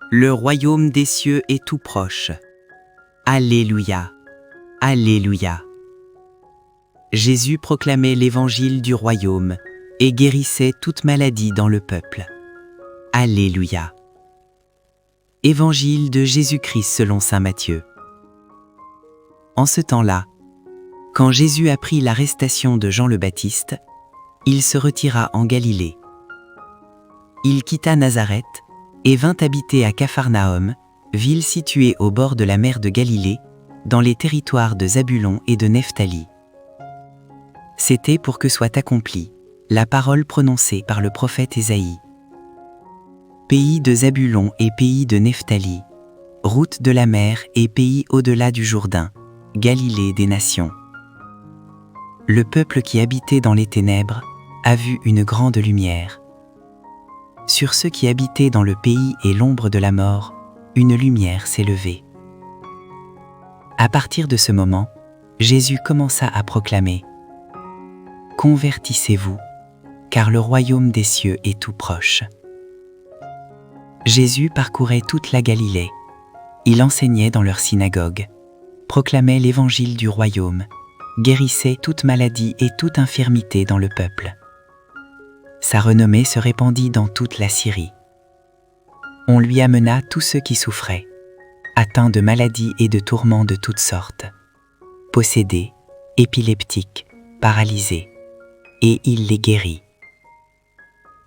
Le royaume des cieux est tout proche. Alléluia, Alléluia. Jésus proclamait l'évangile du royaume et guérissait toute maladie dans le peuple. Alléluia. Évangile de Jésus-Christ selon saint Matthieu. En ce temps-là, quand Jésus apprit l'arrestation de Jean le Baptiste, il se retira en Galilée. Il quitta Nazareth et vint habiter à Capharnaüm, ville située au bord de la mer de Galilée, dans les territoires de Zabulon et de Nephtali. C'était pour que soit accomplie la parole prononcée par le prophète Ésaïe. Pays de Zabulon et pays de Nephtali, route de la mer et pays au-delà du Jourdain, Galilée des nations. Le peuple qui habitait dans les ténèbres a vu une grande lumière. Sur ceux qui habitaient dans le pays et l'ombre de la mort, une lumière s'est levée. À partir de ce moment, Jésus commença à proclamer « Convertissez-vous, car le royaume des cieux est tout proche. » Jésus parcourait toute la Galilée. Il enseignait dans leur synagogue, proclamait l'évangile du royaume, guérissait toute maladie et toute infirmité dans le peuple. Sa renommée se répandit dans toute la Syrie. On lui amena tous ceux qui souffraient, atteints de maladies et de tourments de toutes sortes, possédés, épileptiques, paralysés, et il les guérit.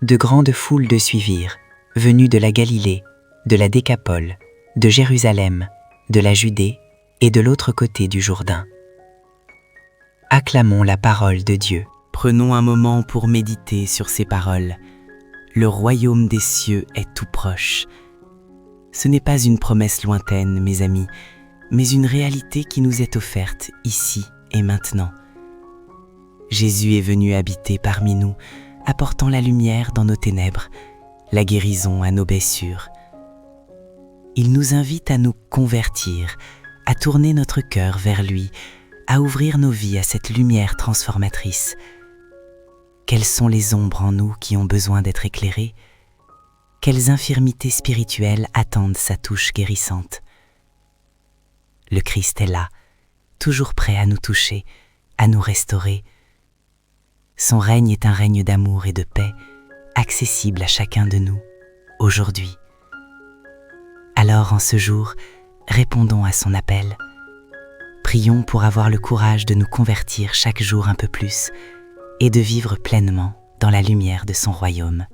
De grandes foules le suivirent, venues de la Galilée, de la Décapole, de Jérusalem, de la Judée et de l'autre côté du Jourdain. Acclamons la parole de Dieu. Prenons un moment pour méditer sur ces paroles. Le royaume des cieux est tout proche. Ce n'est pas une promesse lointaine, mes amis, mais une réalité qui nous est offerte ici et maintenant. Jésus est venu habiter parmi nous, apportant la lumière dans nos ténèbres, la guérison à nos blessures. Il nous invite à nous convertir, à tourner notre cœur vers lui, à ouvrir nos vies à cette lumière transformatrice. Quelles sont les ombres en nous qui ont besoin d'être éclairées? Quelles infirmités spirituelles attendent sa touche guérissante? Le Christ est là, toujours prêt à nous toucher, à nous restaurer. Son règne est un règne d'amour et de paix, accessible à chacun de nous, aujourd'hui. Alors en ce jour, répondons à son appel. Prions pour avoir le courage de nous convertir chaque jour un peu plus et de vivre pleinement dans la lumière de son royaume.